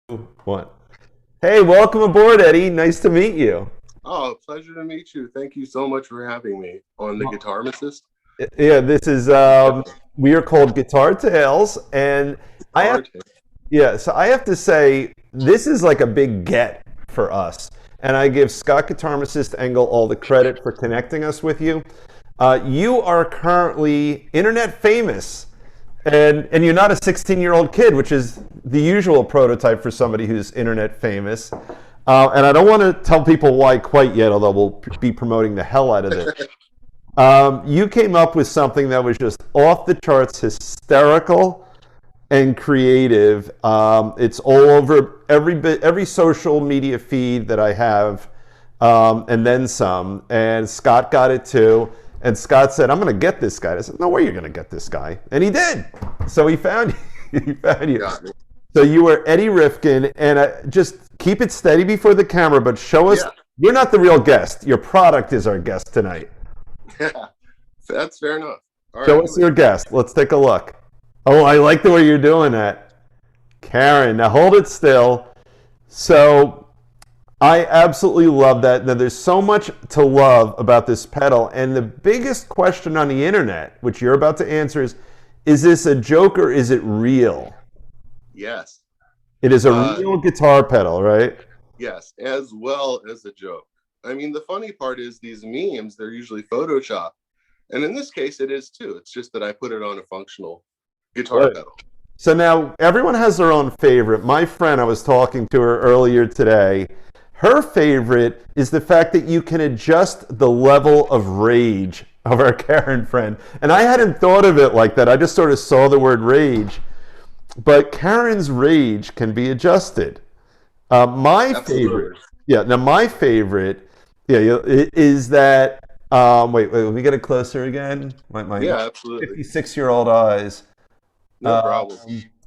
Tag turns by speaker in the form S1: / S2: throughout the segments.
S1: One. Hey, welcome aboard, Eddie. Nice to meet you.
S2: Oh, pleasure to meet you. Thank you so much for having me on the Guitar Assist.
S1: Yeah, this is we are called Guitar Tales, and I have
S2: Guitar tip.
S1: so I have to say this is like a big get for us, and I give Scott Guitarmacist Engel all the credit for connecting us with you. You are currently internet famous, and you're not a 16-year-old kid, which is the usual prototype for somebody who's internet famous. And I don't want to tell people why quite yet, although we'll be promoting the hell out of this. You came up with something that was just off the charts, hysterical and creative. It's all over every social media feed that I have, and then some. And Scott got it too. And Scott said, "I'm going to get this guy." I said, "No way, you're going to get this guy," and he did. So he found you. He found you.
S2: Got me.
S1: So you were Eddie Rifkind, and just keep it steady before the camera, but show us.
S2: Yeah,
S1: You're not the real guest. Your product is our guest tonight.
S2: yeah. That's fair enough. All
S1: Show
S2: right.
S1: us your guest. Let's take a look. Oh, I like the way you're doing that. Karen, now hold it still. So I absolutely love that. Now there's so much to love about this pedal, and the biggest question on the internet, which you're about to answer, is this a joke or is it real?
S2: Yes.
S1: It is a
S2: Uh,
S1: real guitar pedal, right?
S2: yes, as well as a joke. I mean, the funny part is these memes, they're usually Photoshop. And in this case, it is too. It's just that I put it on a functional guitar
S1: Right.
S2: pedal.
S1: So now everyone has their own favorite. My friend, I was talking to her earlier today. Her favorite is the fact that you can adjust the level of rage of our Karen friend. And I hadn't thought of it like that. I just sort of saw the word rage. But Karen's rage can be adjusted. My favorite,
S2: Absolutely.
S1: yeah. Now my favorite, is that. Wait. Let me get it closer again. My
S2: Yeah, absolutely.
S1: 56-year-old eyes.
S2: No
S1: Um,
S2: problem.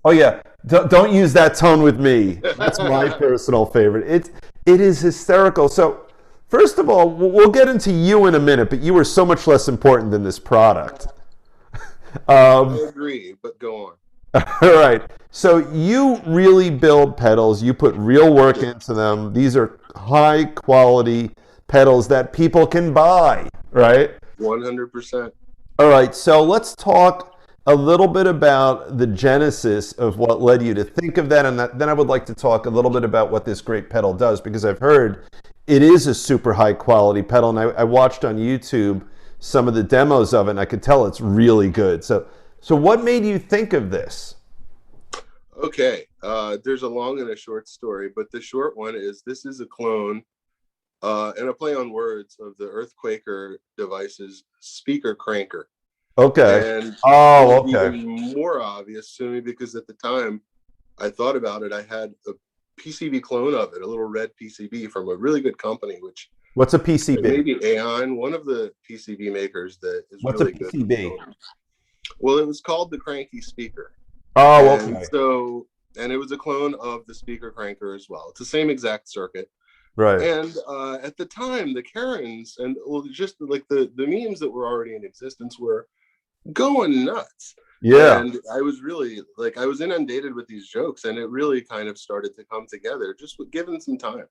S1: oh yeah, don't use that tone with me. That's my personal favorite. It is hysterical. So first of all, we'll get into you in a minute, but you are so much less important than this product.
S2: I
S1: Um,
S2: agree, but go on.
S1: all right. So you really build pedals. You put real work into them. These are high quality pedals that people can buy, right?
S2: 100%.
S1: All right, so let's talk a little bit about the genesis of what led you to think of that, and then I would like to talk a little bit about what this great pedal does, because I've heard it is a super high quality pedal, and I watched on YouTube some of the demos of it, and I could tell it's really good. So what made you think of this?
S2: Okay, there's a long and a short story, but the short one is this is a clone and a play on words of the Earthquaker device's speaker cranker.
S1: Okay.
S2: And it
S1: Oh,
S2: was
S1: okay.
S2: even more obvious to me because at the time I thought about it, I had a PCB clone of it, a little red PCB from a really good company, which
S1: What's a PCB?
S2: maybe Aeon, one of the PCB makers that is
S1: What's a
S2: really good.
S1: PCB?
S2: Well, it was called the Cranky Speaker.
S1: Oh,
S2: And
S1: okay.
S2: so, and it was a clone of the speaker cranker as well. It's the same exact circuit.
S1: Right.
S2: And at the time, the Karens and well, just like the memes that were already in existence were going nuts.
S1: Yeah.
S2: And I was really like, I was inundated with these jokes, and it really kind of started to come together just with given some time.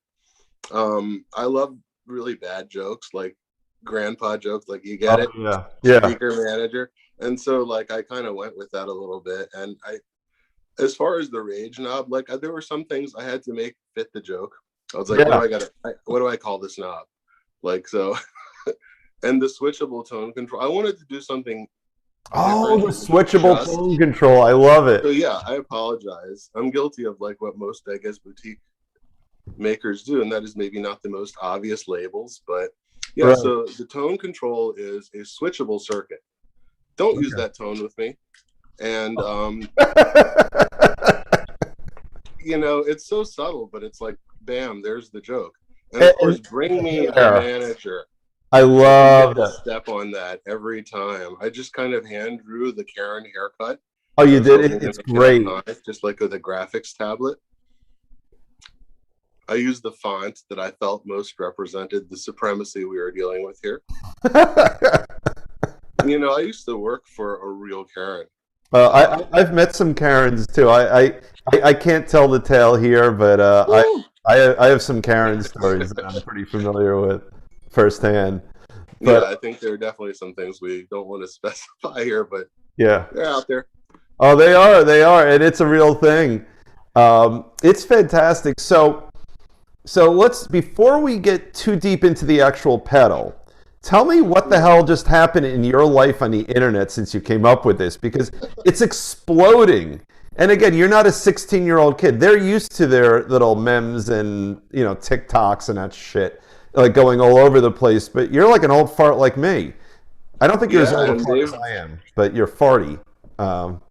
S2: I love really bad jokes, like grandpa jokes, like you get
S1: Oh,
S2: it,
S1: yeah. Yeah.
S2: speaker manager. And so, like, I kind of went with that a little bit. And as far as the rage knob, like, there were some things I had to make fit the joke. I was like,
S1: Yeah.
S2: what do I call this knob? Like, so, and the switchable tone control. I wanted to do something
S1: Oh,
S2: different
S1: the
S2: than
S1: switchable
S2: just.
S1: tone control. I love
S2: So
S1: it.
S2: yeah, I apologize. I'm guilty of like what most, I guess, boutique makers do, and that is maybe not the most obvious labels, but yeah.
S1: Right.
S2: So the tone control is a switchable circuit. Don't use
S1: Okay.
S2: that tone with me. And it's so subtle, but it's like, bam, there's the joke. And of course,
S1: And
S2: bring me the
S1: there.
S2: manager.
S1: I
S2: If you
S1: love
S2: get to
S1: that.
S2: step on that every time. I just kind of hand drew the Karen haircut.
S1: Oh,
S2: I
S1: you
S2: was
S1: did
S2: hoping
S1: it?
S2: to
S1: It's
S2: make it
S1: great.
S2: iconic, just like with a graphics tablet. I used the font that I felt most represented the supremacy we were dealing with here. I used to work for a real Karen.
S1: I've met some Karens too. I can't tell the tale here, but
S2: Woo!
S1: I have some Karen stories that I'm pretty familiar with firsthand.
S2: Yeah,
S1: But
S2: I think there are definitely some things we don't want to specify here, but
S1: yeah,
S2: they're out there.
S1: oh, they are, and it's a real thing. It's fantastic. So let's before we get too deep into the actual pedal, tell me what the hell just happened in your life on the internet since you came up with this because it's exploding. And again, you're not a 16-year-old kid. They're used to their little memes and TikToks and that shit, like going all over the place. But you're like an old fart like me. I don't think you're as
S2: Yeah,
S1: old a
S2: and
S1: fart as
S2: Dave,
S1: I am, but you're farty. Um,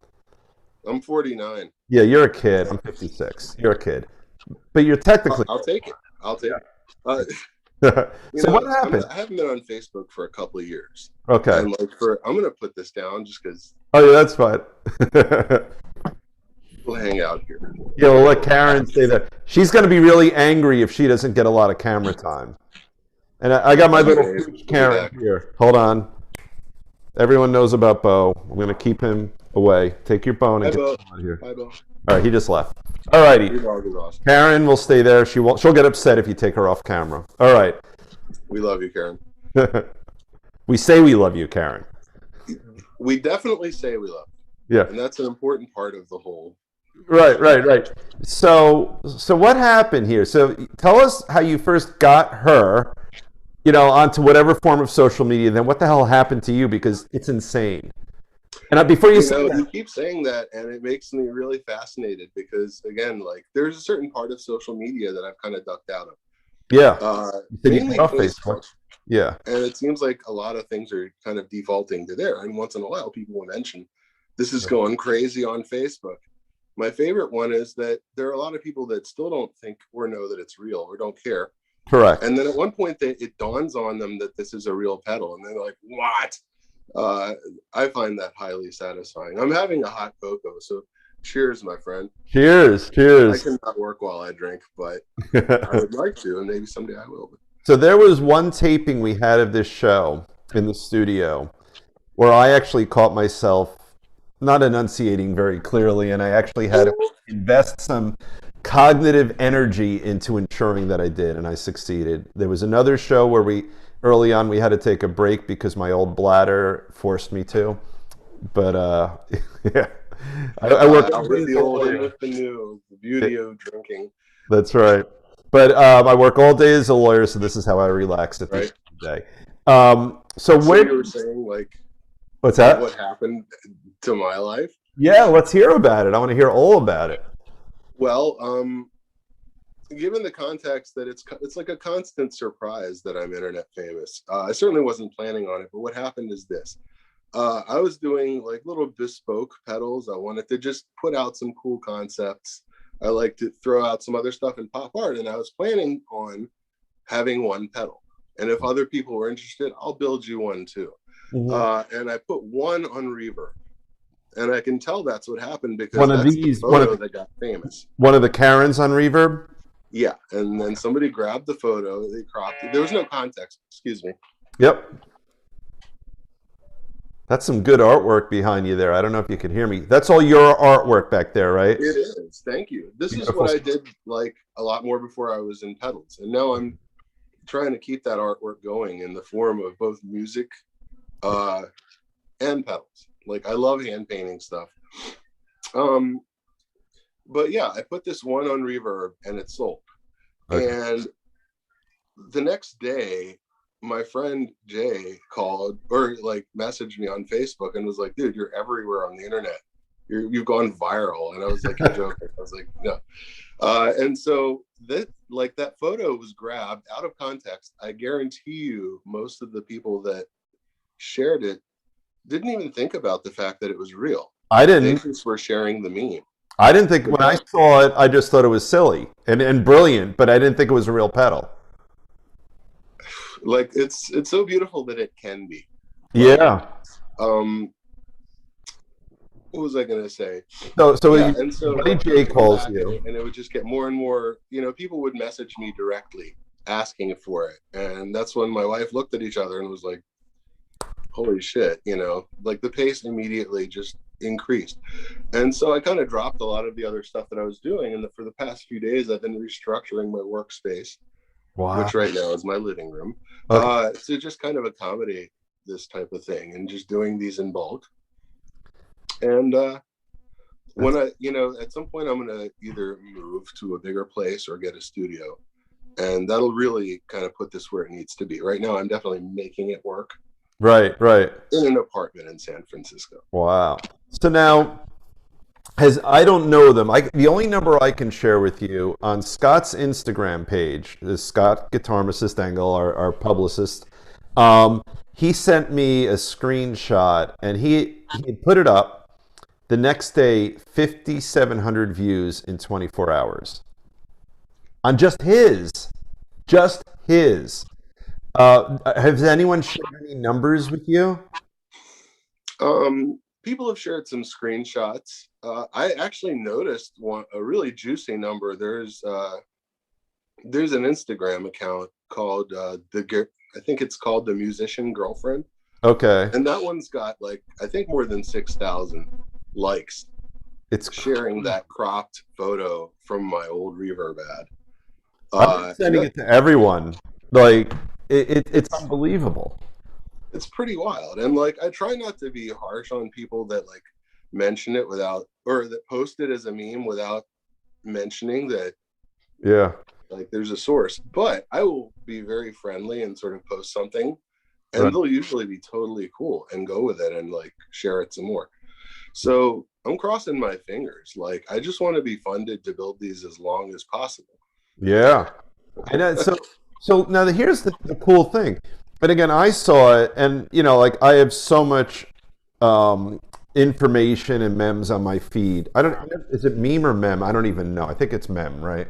S2: I'm 49.
S1: yeah, you're a kid. I'm 56. You're a kid, but you're technically.
S2: I'll take it. I'll take it. Uh,
S1: So what happened?
S2: I haven't been on Facebook for a couple of years,
S1: Okay.
S2: and I'm gonna put this down just because
S1: Oh yeah, that's fine.
S2: we'll hang out here.
S1: Yeah, we'll let Karen say that. She's going to be really angry if she doesn't get a lot of camera time. And I got my
S2: Bye,
S1: little
S2: Dave.
S1: pooch
S2: We'll be
S1: Karen
S2: back.
S1: here. Hold on. Everyone knows about Bo. I'm going to keep him away. Take your bone and
S2: Bye,
S1: get
S2: Bo.
S1: him out of here.
S2: Bye, Bo.
S1: All right, he just left. All righty.
S2: Your dog is awesome.
S1: Karen will stay there. She won't. She'll get upset if you take her off camera. All right.
S2: We love you, Karen.
S1: We say we love you, Karen.
S2: We definitely say we love
S1: Yeah.
S2: you, and that's an important part of the whole.
S1: Right. So what happened here? So tell us how you first got her, onto whatever form of social media. Then what the hell happened to you? Because it's insane. And before you say
S2: You
S1: that,
S2: keep saying that, and it makes me really fascinated because, again, like there's a certain part of social media that I've kind of ducked out of.
S1: yeah, you said you
S2: Mainly
S1: got off
S2: Facebook.
S1: Facebook. Yeah,
S2: And it seems like a lot of things are kind of defaulting to there. And once in a while, people will mention this is going crazy on Facebook. My favorite one is that there are a lot of people that still don't think or know that it's real or don't care.
S1: correct.
S2: And then at one point, it dawns on them that this is a real pedal. And they're like, what? I find that highly satisfying. I'm having a hot cocoa. So cheers, my friend.
S1: Cheers,
S2: I
S1: cheers.
S2: cannot work while I drink, but I would like to. And maybe someday I will.
S1: So there was one taping we had of this show in the studio where I actually caught myself not enunciating very clearly, and I actually had to invest some cognitive energy into ensuring that I did, and I succeeded. There was another show where early on, we had to take a break because my old bladder forced me to. But yeah, I work all
S2: Out with
S1: day
S2: the
S1: as a
S2: old and
S1: lawyer.
S2: with the new, the beauty of drinking,
S1: That's right. But I work all day as a lawyer, so this is how I relax at the end
S2: right?
S1: of the day. So
S2: So
S1: where?
S2: you were saying like
S1: What's that?
S2: what happened to my life?
S1: Yeah, let's hear about it. I want to hear all about it.
S2: Well, given the context that it's like a constant surprise that I'm internet famous. I certainly wasn't planning on it, but what happened is this. I was doing like little bespoke pedals. I wanted to just put out some cool concepts. I like to throw out some other stuff in pop art, and I was planning on having one pedal. And if other people were interested, I'll build you one too. And I put one on reverb, and I can tell that's what happened because
S1: One of
S2: that's
S1: these,
S2: the photo that got famous.
S1: one of the Karens on Reverb.
S2: Yeah, and then somebody grabbed the photo, they cropped it. There was no context. Excuse me.
S1: Yep. That's some good artwork behind you there. I don't know if you can hear me. That's all your artwork back there, right?
S2: It is. Thank you. This
S1: Beautiful.
S2: is what I did like a lot more before I was in pedals, and now I'm trying to keep that artwork going in the form of both music and pedals. Like I love hand painting stuff. But yeah, I put this one on Reverb and it sold.
S1: Okay.
S2: And the next day, my friend Jay called or like messaged me on Facebook and was like, dude, you're everywhere on the internet. You've gone viral. And I was like, you're joking. I was like, no. And so that photo was grabbed out of context. I guarantee you most of the people that shared it didn't even think about the fact that it was real.
S1: I
S2: They
S1: didn't.
S2: just were sharing the meme.
S1: I didn't think when I saw it. I just thought it was silly and brilliant, but I didn't think it was a real pedal.
S2: Like it's so beautiful that it can be.
S1: Yeah.
S2: What was I gonna say?
S1: So
S2: Yeah, and so
S1: Buddy Jay calls
S2: and
S1: you.
S2: it would just get more and more. People would message me directly asking for it, and that's when my wife looked at each other and was like, "Holy shit!" Like the pace immediately just increased. And so I kind of dropped a lot of the other stuff that I was doing. And for the past few days, I've been restructuring my workspace,
S1: Wow.
S2: which right now is my living room,
S1: Okay.
S2: to just kind of accommodate this type of thing and just doing these in bulk. And when
S1: That's,
S2: at some point, I'm going to either move to a bigger place or get a studio. And that'll really kind of put this where it needs to be. Right now, I'm definitely making it work
S1: right, right.
S2: in an apartment in San Francisco.
S1: Wow. So now, I don't know them. The only number I can share with you on Scott's Instagram page is Scott Guitarmicist Engel, our publicist. He sent me a screenshot, and he put it up. The next day, 5,700 views in 24 hours on just his. Has anyone shared any numbers with you?
S2: People have shared some screenshots. I actually noticed a really juicy number. There's an Instagram account called I think it's called The Musician Girlfriend,
S1: Okay.
S2: and that one's got like I think more than 6,000 likes
S1: It's
S2: sharing that cropped photo from my old reverb ad.
S1: I'm sending it to everyone. Like it's unbelievable.
S2: It's pretty wild. And like I try not to be harsh on people that like mention it without or that post it as a meme without mentioning that
S1: Yeah.
S2: like there's a source. But I will be very friendly and sort of post something
S1: Right.
S2: and they'll usually be totally cool and go with it and like share it some more. So I'm crossing my fingers. Like I just want to be funded to build these as long as possible.
S1: Yeah. I know. So now here's the cool thing. And again, I saw it, and like I have so much information and memes on my feed. I don't. Is it meme or mem? I don't even know. I think it's mem, right?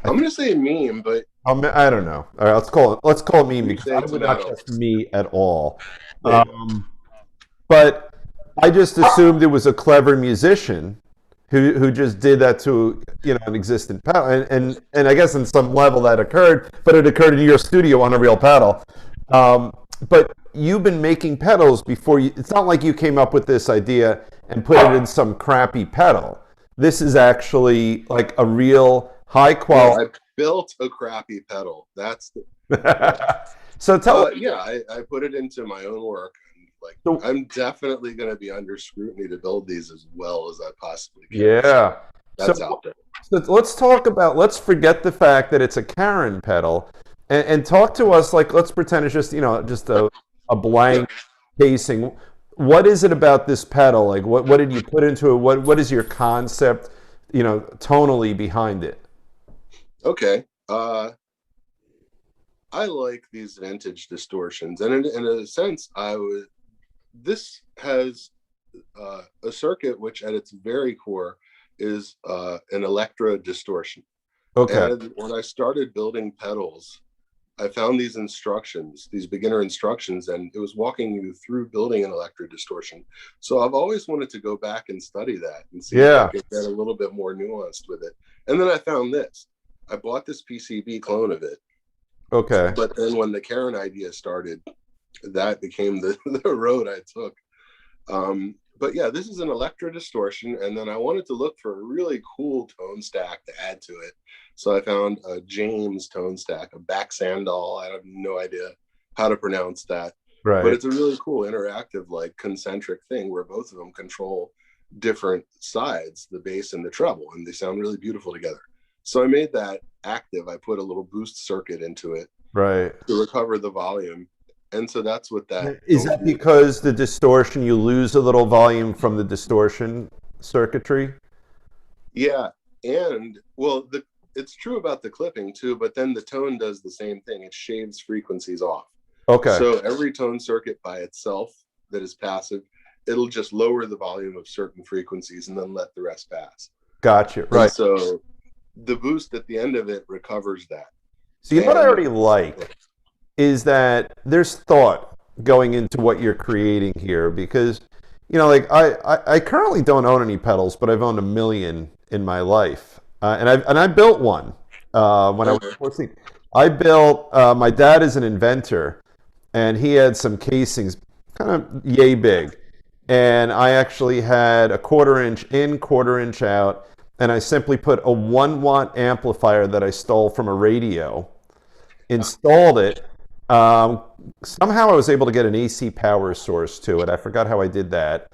S2: I'm gonna say meme, but
S1: I don't know. All right, let's call it meme
S2: you
S1: because
S2: say
S1: I would not
S2: tomato.
S1: trust me at all.
S2: There you go.
S1: But I just assumed it was a clever musician who just did that to an existent paddle, and I guess on some level that occurred, but it occurred in your studio on a real paddle. But you've been making pedals before. It's not like you came up with this idea and put it in some crappy pedal. This is actually like a real high
S2: No,
S1: quality.
S2: I built a crappy pedal. That's the
S1: So tell us.
S2: yeah, I put it into my own work. And like
S1: So,
S2: I'm definitely going to be under scrutiny to build these as well as I possibly can.
S1: yeah.
S2: That's
S1: So,
S2: out there.
S1: so let's forget the fact that it's a Karen pedal and talk to us like, let's pretend it's just a
S2: Yeah.
S1: blank casing. What is it about this pedal? Like, what did you put into it? What is your concept, tonally behind it?
S2: Okay. I like these vintage distortions, and in a sense, This has a circuit which, at its very core, is an electro distortion.
S1: Okay.
S2: And when I started building pedals, I found these instructions, these beginner instructions, and it was walking you through building an electro distortion. So I've always wanted to go back and study that and see if I
S1: Yeah.
S2: could get a little bit more nuanced with it. And then I found this. I bought this PCB clone of it,
S1: Okay.
S2: but then when the Karen idea started, that became the road I took. But yeah, this is an electro distortion, and then I wanted to look for a really cool tone stack to add to it. So I found a James tone stack, a back sandal. I have no idea how to pronounce that, but
S1: Right.
S2: it's a really cool interactive, like concentric thing where both of them control different sides, the bass and the treble, and they sound really beautiful together. So I made that active. I put a little boost circuit into it
S1: Right.
S2: to recover the volume. And so that's what that
S1: Is that because the distortion, you lose a little volume from the distortion circuitry?
S2: yeah. And well, it's true about the clipping too, but then the tone does the same thing. It shaves frequencies off.
S1: Okay.
S2: So every tone circuit by itself that is passive, it'll just lower the volume of certain frequencies and then let the rest pass.
S1: Gotcha.
S2: And
S1: Right.
S2: so the boost at the end of it recovers that.
S1: So what I
S2: And
S1: already like is that there's thought going into what you're creating here because, like I currently don't own any pedals, but I've owned a million in my life. And I built one when I was 14. I built, my dad is an inventor, and he had some casings kind of yay big. and I actually had a 1/4 inch in, 1/4 inch out, and I simply put a 1 watt amplifier that I stole from a radio, installed it. Um, Somehow I was able to get an AC power source to it. I forgot how I did that.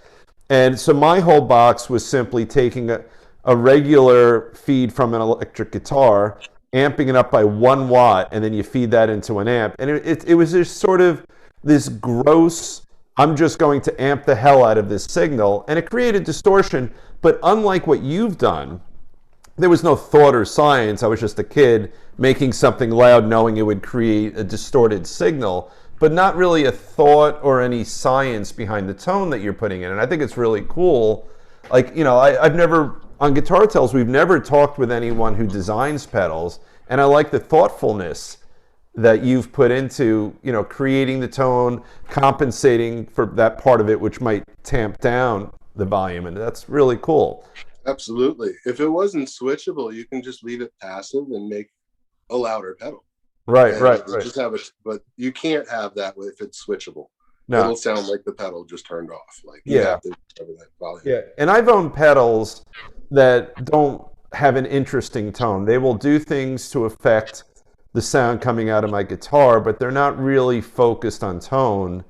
S1: And so my whole box was simply taking a regular feed from an electric guitar, amping it up by 1 watt, and then you feed that into an amp. And it was just sort of this gross, I'm just going to amp the hell out of this signal. And it created distortion. But unlike what you've done, there was no thought or science. I was just a kid making something loud, knowing it would create a distorted signal, but not really a thought or any science behind the tone that you're putting in. And I think it's really cool. Like, I've never, on Guitar Tales, we've never talked with anyone who designs pedals. And I like the thoughtfulness that you've put into, creating the tone, compensating for that part of it, which might tamp down the volume. And that's really cool.
S2: Absolutely. If it wasn't switchable, you can just leave it passive and make a louder pedal.
S1: Right,
S2: And
S1: right,
S2: you
S1: right.
S2: just have it, but you can't have that if it's switchable.
S1: No.
S2: It'll sound like the pedal just turned off. Like you
S1: Yeah.
S2: have to cover that volume.
S1: Yeah. And I've owned pedals that don't have an interesting tone. They will do things to affect the sound coming out of my guitar, but they're not really focused on tone.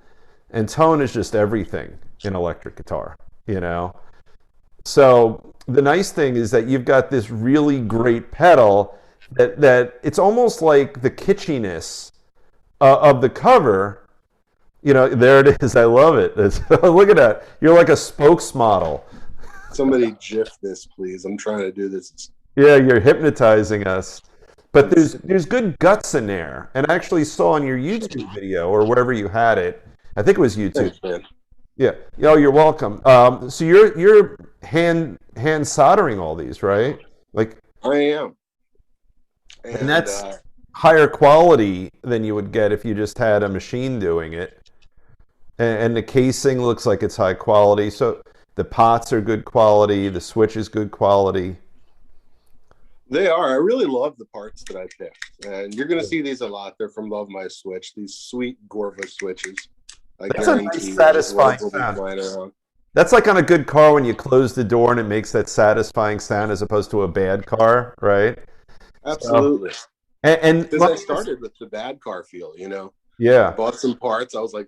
S1: And tone is just everything in electric guitar, So the nice thing is that you've got this really great pedal that it's almost like the kitschiness of the cover. There it is. I love it. Look at that. You're like a spokesmodel.
S2: Somebody GIF this, please. I'm trying to do this.
S1: Yeah, you're hypnotizing us. But there's good guts in there. And I actually saw on your YouTube video or wherever you had it. I think it was YouTube.
S2: Thanks, man.
S1: Yeah. Oh, you're welcome. So you're hand soldering all these, right? Like
S2: I am.
S1: And that's higher quality than you would get if you just had a machine doing it. And the casing looks like it's high quality. So the pots are good quality. The switch is good quality.
S2: They are. I really love the parts that I picked. And you're going to see these a lot. They're from Love My Switch. These sweet Gorva switches.
S1: That's a nice, satisfying sound. That's like on a good car when you close the door and it makes that satisfying sound as opposed to a bad car, right?
S2: Absolutely.
S1: So, and
S2: because I started with the bad car feel,
S1: Yeah.
S2: Bought some parts. I was like,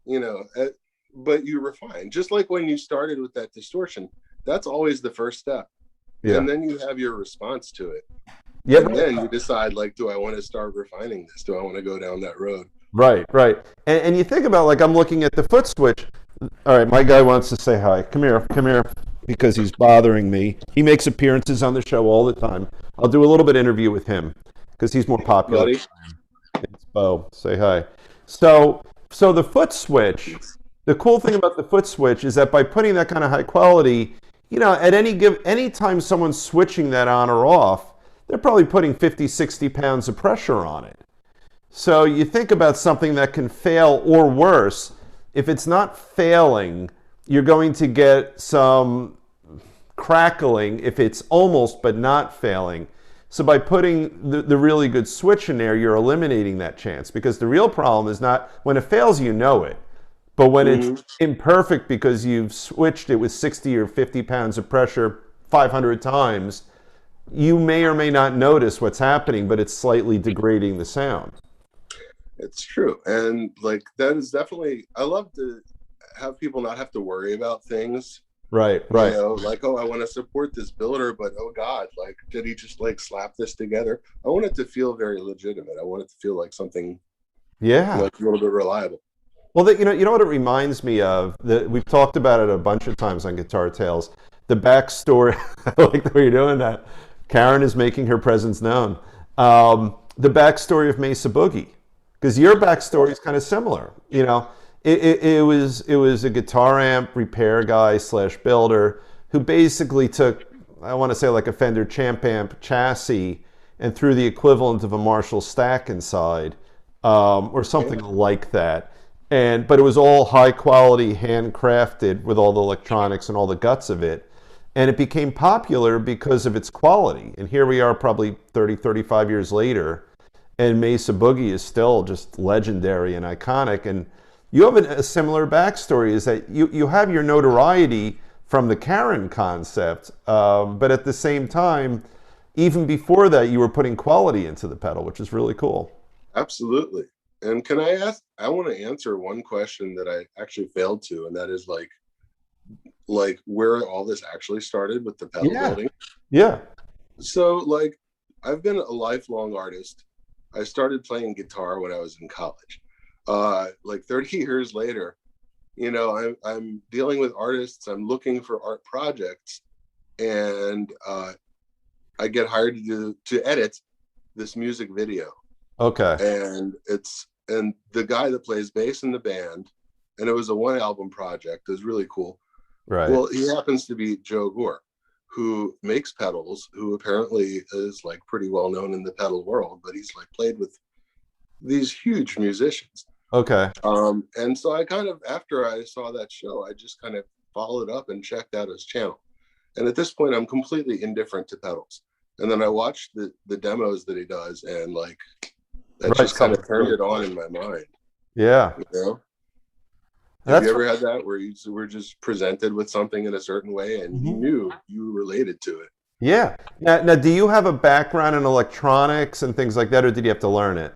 S2: but you refine. Just like when you started with that distortion, that's always the first step. Yeah. And then you have your response to it. Yeah. And then you decide, like, do I want to start refining this? Do I want to go down that road?
S1: Right, right. And you think about, like, I'm looking at the foot switch. All right, my guy wants to say hi. Come here, because he's bothering me. He makes appearances on the show all the time. I'll do a little bit of interview with him because he's more popular.
S2: Buddy.
S1: It's Bo. Say hi. So the foot switch, the cool thing about the foot switch is that by putting that kind of high quality, at any time someone's switching that on or off, they're probably putting 50, 60 pounds of pressure on it. So you think about something that can fail or worse. If it's not failing, you're going to get some crackling if it's almost but not failing. So by putting the really good switch in there, you're eliminating that chance, because the real problem is not when it fails, you know it. But when it's imperfect because you've switched it with 60 or 50 pounds of pressure 500 times, you may or may not notice what's happening, but it's slightly degrading the sound.
S2: It's true. And like, that is definitely, I love to have people not have to worry about things.
S1: Right.
S2: Like, oh, I want to support this builder, but oh God, like, did he just like slap this together? I want it to feel very legitimate. I want it to feel like something, like a little bit reliable.
S1: Well, you know what it reminds me of? We've talked about it a bunch of times on Guitar Tales. The backstory, I like the way you're doing that. Karen is making her presence known. The backstory of Mesa Boogie, because your backstory is kind of similar. It was a guitar amp repair guy / builder who basically took, I want to say, like a Fender Champ amp chassis and threw the equivalent of a Marshall stack inside, or something like that. But it was all high quality, handcrafted with all the electronics and all the guts of it. And it became popular because of its quality. And here we are probably 30, 35 years later, and Mesa Boogie is still just legendary and iconic. And, you have a similar backstory. Is that you have your notoriety from the Karen concept, but at the same time, even before that, you were putting quality into the pedal, which is really cool.
S2: Absolutely. And can I ask, I want to answer one question that I actually failed to, and that is like where all this actually started with the pedal building.
S1: Yeah.
S2: So like I've been a lifelong artist. I started playing guitar when I was in college. Like 30 years later, you know, I'm dealing with artists, I'm looking for art projects, and I get hired to edit this music video.
S1: Okay.
S2: And the guy that plays bass in the band, and it was a 1 album project, it was really cool.
S1: Right.
S2: Well, he happens to be Joe Gore, who makes pedals, who apparently is like pretty well known in the pedal world, but he's like played with these huge musicians.
S1: Okay.
S2: And so I kind of, after I saw that show, I just kind of followed up and checked out his channel. And at this point, I'm completely indifferent to pedals. And then I watched the demos that he does, and like that just kind of turned it on in my mind.
S1: Yeah.
S2: You know? Have you ever had that where you were just presented with something in a certain way and you knew you related to it?
S1: Yeah. Now, do you have a background in electronics and things like that, or did you have to learn it?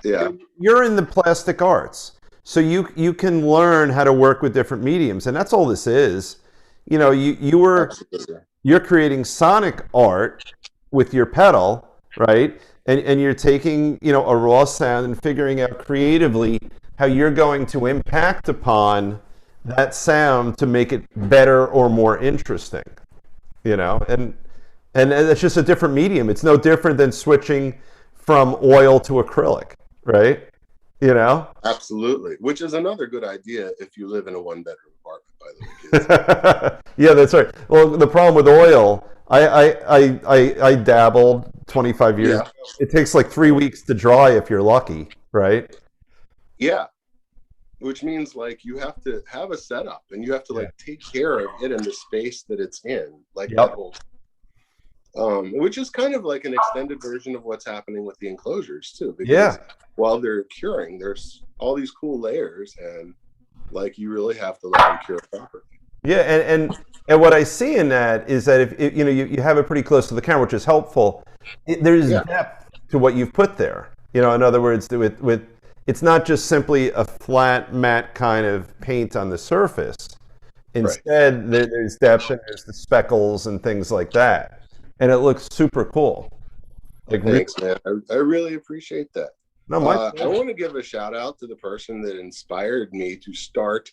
S1: Yeah, you're in the plastic arts, so you can learn how to work with different mediums, and that's all this is. You know, you're creating sonic art with your pedal, right? And you're taking, you know, a raw sound and figuring out creatively how you're going to impact upon that sound to make it better or more interesting, you know? And it's just a different medium. It's no different than switching from oil to acrylic, right? You know?
S2: Absolutely. Which is another good idea if you live in a 1-bedroom apartment, by the way, kids.
S1: Yeah, that's right. Well, the problem with oil, I dabbled 25 years ago. It takes like 3 weeks to dry if you're lucky, right?
S2: Yeah. Which means like you have to have a setup and you have to like take care of it in the space that it's in. Like that whole which is kind of like an extended version of what's happening with the enclosures too. Because while they're curing, there's all these cool layers, and like you really have to let them cure properly.
S1: Yeah, and what I see in that is that if you know you have it pretty close to the camera, which is helpful. There's depth to what you've put there. You know, in other words, with it's not just simply a flat matte kind of paint on the surface. Instead, there's depth and there's the speckles and things like that, and it looks super cool.
S2: Like, thanks, man. I really appreciate that.
S1: No,
S2: I want to give a shout out to the person that inspired me to start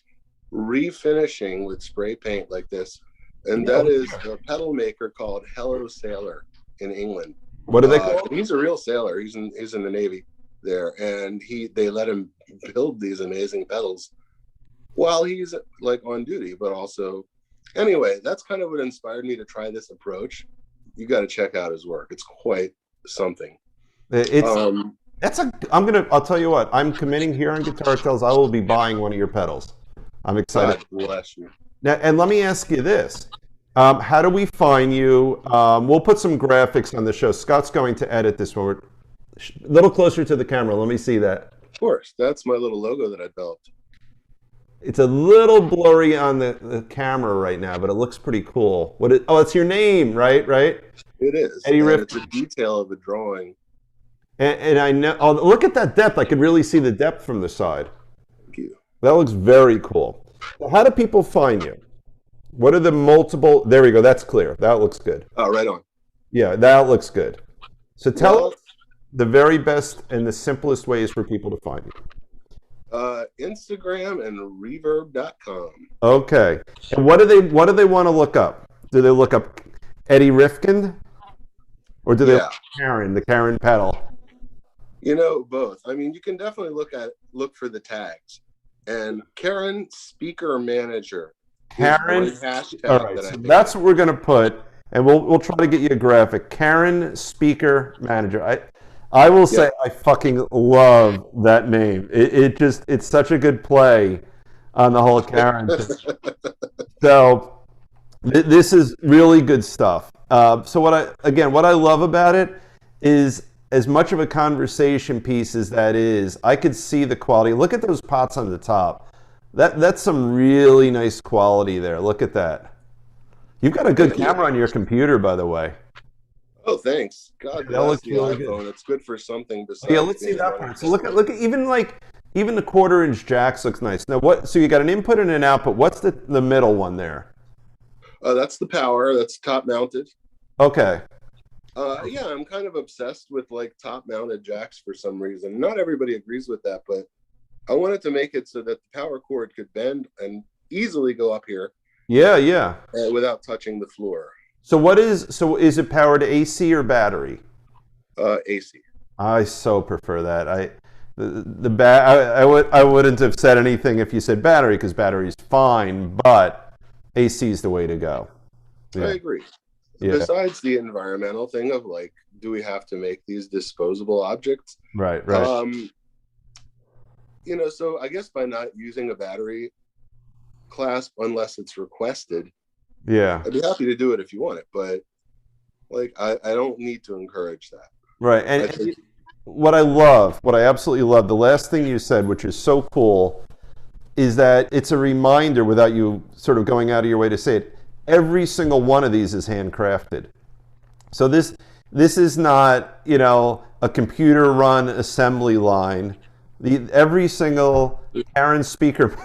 S2: refinishing with spray paint like this, and that is a pedal maker called Hello Sailor in England.
S1: What are they called?
S2: He's a real sailor. He's in the Navy there, and they let him build these amazing pedals while he's like on duty, but also anyway, that's kind of what inspired me to try this approach. You got to check out his work. It's quite something.
S1: I'll tell you what, I'm committing here on Guitar Tales. I will be buying one of your pedals. I'm excited.
S2: God bless you.
S1: Now, and let me ask you this. How do we find you? We'll put some graphics on the show. Scott's going to edit this one. A little closer to the camera. Let me see that.
S2: Of course. That's my little logo that I developed.
S1: It's a little blurry on the camera right now, but it looks pretty cool. It's your name, right?
S2: It is.
S1: Eddie Rifkind.
S2: It's a detail of the drawing.
S1: And I know, look at that depth. I could really see the depth from the side.
S2: Thank you.
S1: That looks very cool. How do people find you? What are the multiple? There we go. That's clear. That looks good.
S2: Oh, right on.
S1: Yeah, that looks good. So tell us the very best and the simplest ways for people to find you.
S2: Instagram and reverb.com.
S1: Okay. And what do they want to look up? Do they look up Eddie Rifkind? Or do they look at the Karen pedal?
S2: You know, both. I mean, you can definitely look for the tags. And Karen Speaker Manager.
S1: Karen
S2: hashtag.
S1: All right, so that's what we're going to put, and we'll try to get you a graphic. Karen Speaker Manager. I will say I fucking love that name. It's such a good play on the whole Karen thing. So this is really good stuff. So what I love about it is as much of a conversation piece as that is, I could see the quality. Look at those pots on the top. That's some really nice quality there. Look at that. You've got a good
S2: Thank you.
S1: camera on your computer, by the way.
S2: Oh, thanks. God
S1: That
S2: bless
S1: looks
S2: the
S1: really good.
S2: iPhone. It's good for something
S1: Yeah,
S2: besides
S1: let's see
S2: being a
S1: that
S2: money
S1: part. So
S2: pistol.
S1: look at even the 1/4 inch jacks looks nice. Now what? So you got an input and an output. What's the middle one there?
S2: That's the power. That's top mounted.
S1: Okay.
S2: Yeah, I'm kind of obsessed with like top mounted jacks for some reason. Not everybody agrees with that, but I wanted to make it so that the power cord could bend and easily go up here
S1: Yeah, yeah.
S2: without touching the floor.
S1: So is it powered AC or battery?
S2: AC.
S1: I so prefer that. I wouldn't have said anything if you said battery because battery's fine, but AC is the way to go.
S2: I
S1: Yeah.
S2: agree.
S1: Yeah.
S2: Besides the environmental thing of like, do we have to make these disposable objects?
S1: Right, right.
S2: So I guess by not using a battery clasp unless it's requested,
S1: Yeah.
S2: I'd be happy to do it if you want it, but like I don't need to encourage that.
S1: Right.
S2: I
S1: And
S2: think
S1: what I absolutely love, the last thing you said, which is so cool, is that it's a reminder without you sort of going out of your way to say it. Every single one of these is handcrafted. So this is not, a computer run assembly line. Every single Karen speaker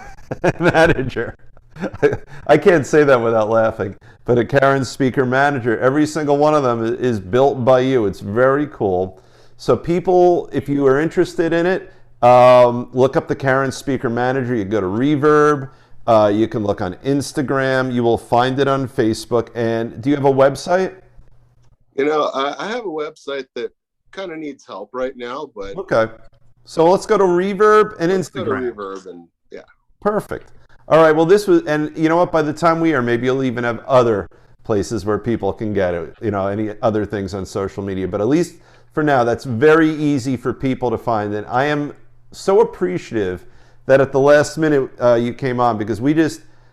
S1: manager. I can't say that without laughing, but a Karen speaker manager, every single one of them is built by you. It's very cool. So people, if you are interested in it, look up the Karen speaker manager. You go to Reverb. You can look on Instagram. You will find it on Facebook. And do you have a website?
S2: I have a website that kind of needs help right now, but
S1: Okay. So let's go to Reverb and
S2: let's go to
S1: Instagram.
S2: Reverb and yeah.
S1: Perfect. All right. Well, and you know what? By the time we are, maybe you'll even have other places where people can get it, any other things on social media. But at least for now, that's very easy for people to find. And I am so appreciative that at the last minute you came on because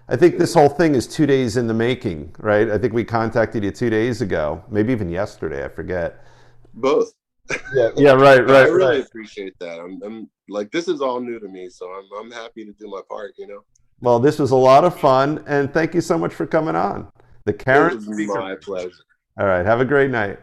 S1: I think this whole thing is 2 days in the making, right? I think we contacted you 2 days ago, maybe even yesterday, I forget.
S2: Both.
S1: Yeah, right.
S2: I really appreciate that. I'm like, this is all new to me, so I'm happy to do my part.
S1: Well, this was a lot of fun, and thank you so much for coming on. The
S2: It
S1: Karen
S2: was
S1: Speaker.
S2: my pleasure.
S1: All right, have a great night.